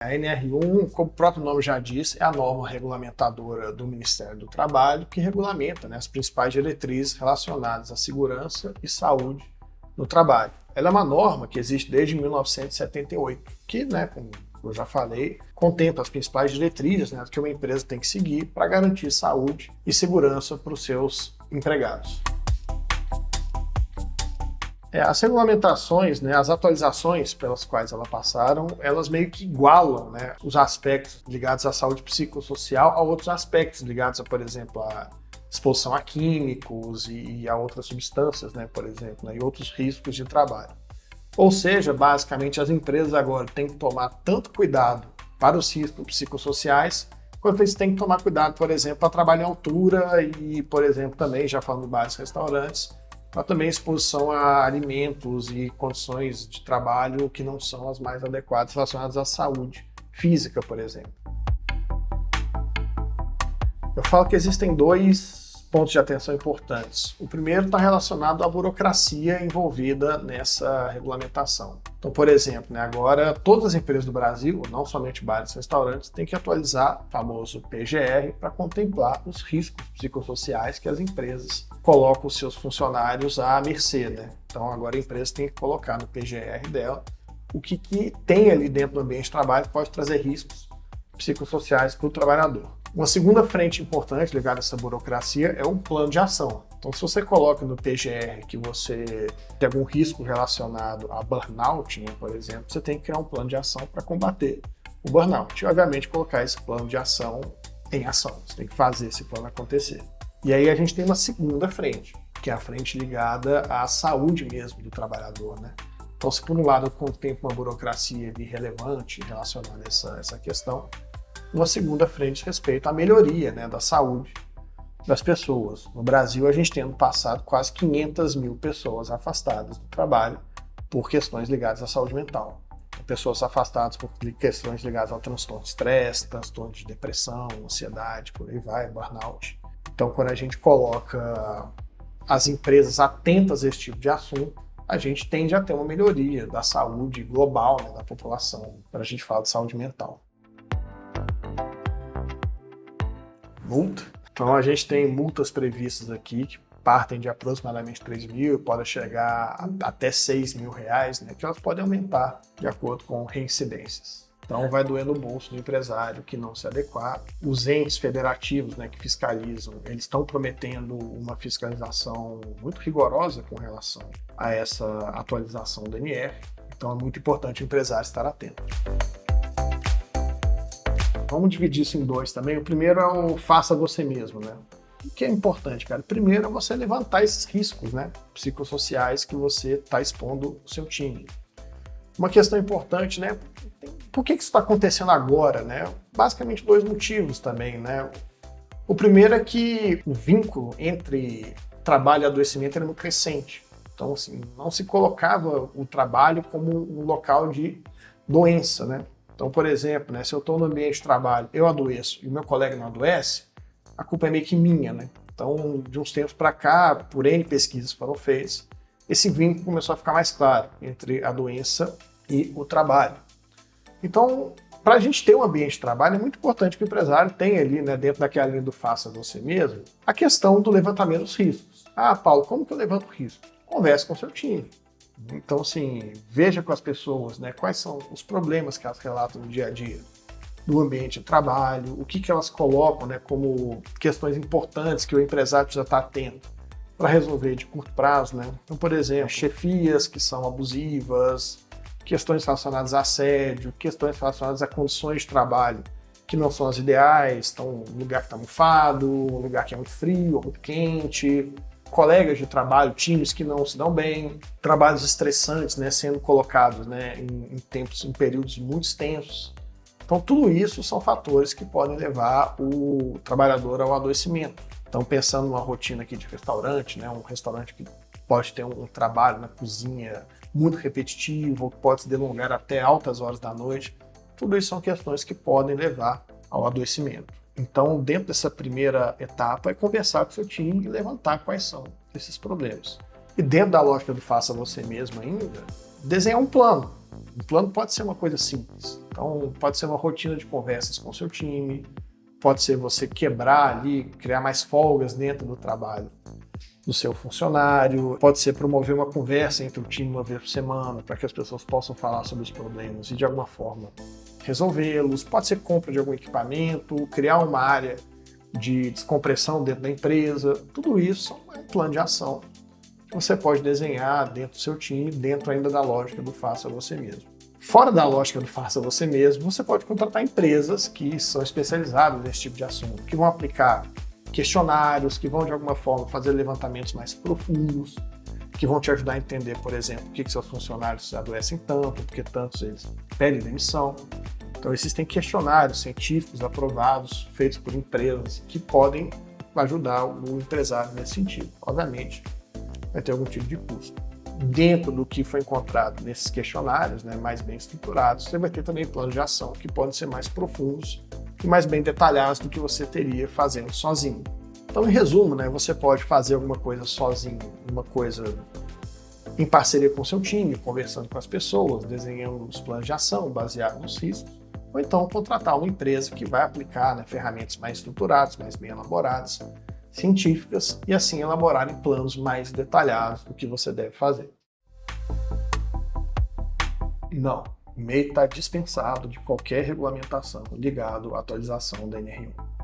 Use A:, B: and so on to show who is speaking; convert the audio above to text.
A: A NR1, como o próprio nome já diz, é a norma regulamentadora do Ministério do Trabalho que regulamenta, né, as principais diretrizes relacionadas à segurança e saúde no trabalho. Ela é uma norma que existe desde 1978, que, né, como eu já falei, contempla as principais diretrizes, né, que uma empresa tem que seguir para garantir saúde e segurança para os seus empregados. As regulamentações, né, as atualizações pelas quais elas passaram, elas meio que igualam, né, os aspectos ligados à saúde psicossocial a outros aspectos ligados a, por exemplo, a exposição a químicos e a outras substâncias, né, por exemplo, né, e outros riscos de trabalho. Ou seja, basicamente, as empresas agora têm que tomar tanto cuidado para os riscos psicossociais, quanto eles têm que tomar cuidado, por exemplo, para trabalho em altura e, por exemplo, também, já falando de bares e restaurantes, para também exposição a alimentos e condições de trabalho que não são as mais adequadas relacionadas à saúde física, por exemplo. Eu falo que existem dois pontos de atenção importantes. O primeiro está relacionado à burocracia envolvida nessa regulamentação. Então, por exemplo, né, agora todas as empresas do Brasil, não somente bares e restaurantes, têm que atualizar o famoso PGR para contemplar os riscos psicossociais que as empresas colocam os seus funcionários à mercê, né? Então, agora a empresa tem que colocar no PGR dela o que tem ali dentro do ambiente de trabalho que pode trazer riscos psicossociais para o trabalhador. Uma segunda frente importante ligada a essa burocracia é um plano de ação. Então, se você coloca no PGR que você tem algum risco relacionado a burnout, né, por exemplo, você tem que criar um plano de ação para combater o burnout. E, obviamente, colocar esse plano de ação em ação. Você tem que fazer esse plano acontecer. E aí a gente tem uma segunda frente, que é a frente ligada à saúde mesmo do trabalhador, né? Então, se por um lado eu contemplo uma burocracia relevante relacionada a essa questão, uma segunda frente respeito à melhoria, né, da saúde das pessoas. No Brasil, a gente tem no passado quase 500 mil pessoas afastadas do trabalho por questões ligadas à saúde mental. Pessoas afastadas por questões ligadas ao transtorno de estresse, transtorno de depressão, ansiedade, por aí vai, burnout. Então, quando a gente coloca as empresas atentas a esse tipo de assunto, a gente tende a ter uma melhoria da saúde global, né, da população, quando a gente fala de saúde mental. Multa. Então a gente tem multas previstas aqui que partem de aproximadamente 3 mil, podem chegar até 6 mil reais, né, que elas podem aumentar de acordo com reincidências. Então vai doer no bolso do empresário que não se adequar. Os entes federativos, né, que fiscalizam, eles estão prometendo uma fiscalização muito rigorosa com relação a essa atualização do NR. Então é muito importante o empresário estar atento. Vamos dividir isso em dois também. O primeiro é o faça você mesmo, né? O que é importante, cara? Primeiro é você levantar esses riscos, né, psicossociais que você está expondo o seu time. Uma questão importante, né? Por que isso está acontecendo agora, né? Basicamente dois motivos também, né? O primeiro é que o vínculo entre trabalho e adoecimento era muito recente. Então, assim, não se colocava o trabalho como um local de doença, né? Então, por exemplo, né, se eu estou no ambiente de trabalho, eu adoeço e o meu colega não adoece, a culpa é meio que minha, né? Então, de uns tempos para cá, por N pesquisas foram feitas, esse vínculo começou a ficar mais claro entre a doença e o trabalho. Então, para a gente ter um ambiente de trabalho, é muito importante que o empresário tenha ali, né, dentro daquela linha do faça você mesmo, a questão do levantamento dos riscos. Ah, Paulo, como que eu levanto o risco? Converse com o seu time. Então, assim, veja com as pessoas, né, quais são os problemas que elas relatam no dia a dia do ambiente de trabalho, o que elas colocam, né, como questões importantes que o empresário precisa estar atento para resolver de curto prazo, né? Então, por exemplo, chefias que são abusivas, questões relacionadas a assédio, questões relacionadas a condições de trabalho que não são as ideais, então um lugar que está mofado, um lugar que é muito frio ou muito quente, colegas de trabalho, times que não se dão bem, trabalhos estressantes, né, sendo colocados, né, em períodos muito extensos. Então tudo isso são fatores que podem levar o trabalhador ao adoecimento. Então pensando numa rotina aqui de restaurante, né, um restaurante que pode ter um trabalho na cozinha muito repetitivo, que pode se delongar até altas horas da noite, tudo isso são questões que podem levar ao adoecimento. Então, dentro dessa primeira etapa, é conversar com o seu time e levantar quais são esses problemas. E dentro da lógica do faça você mesmo ainda, desenhar um plano. Um plano pode ser uma coisa simples. Então, pode ser uma rotina de conversas com o seu time, pode ser você quebrar ali, criar mais folgas dentro do trabalho do seu funcionário, pode ser promover uma conversa entre o time uma vez por semana, para que as pessoas possam falar sobre os problemas e de alguma forma resolvê-los, pode ser compra de algum equipamento, criar uma área de descompressão dentro da empresa, tudo isso é um plano de ação que você pode desenhar dentro do seu time, dentro ainda da lógica do faça você mesmo. Fora da lógica do faça você mesmo, você pode contratar empresas que são especializadas nesse tipo de assunto, que vão aplicar questionários, que vão de alguma forma fazer levantamentos mais profundos, que vão te ajudar a entender, por exemplo, por que seus funcionários adoecem tanto, porque tantos eles pedem demissão. Então existem questionários científicos aprovados, feitos por empresas, que podem ajudar o empresário nesse sentido. Obviamente, vai ter algum tipo de custo. Dentro do que foi encontrado nesses questionários, né, mais bem estruturados, você vai ter também planos de ação que podem ser mais profundos e mais bem detalhados do que você teria fazendo sozinho. Então, em resumo, né, você pode fazer alguma coisa sozinho, uma coisa em parceria com o seu time, conversando com as pessoas, desenhando os planos de ação baseados nos riscos, ou então contratar uma empresa que vai aplicar, né, ferramentas mais estruturadas, mais bem elaboradas, científicas, e assim elaborarem planos mais detalhados do que você deve fazer. Não, o MEI está dispensado de qualquer regulamentação ligado à atualização da NR1.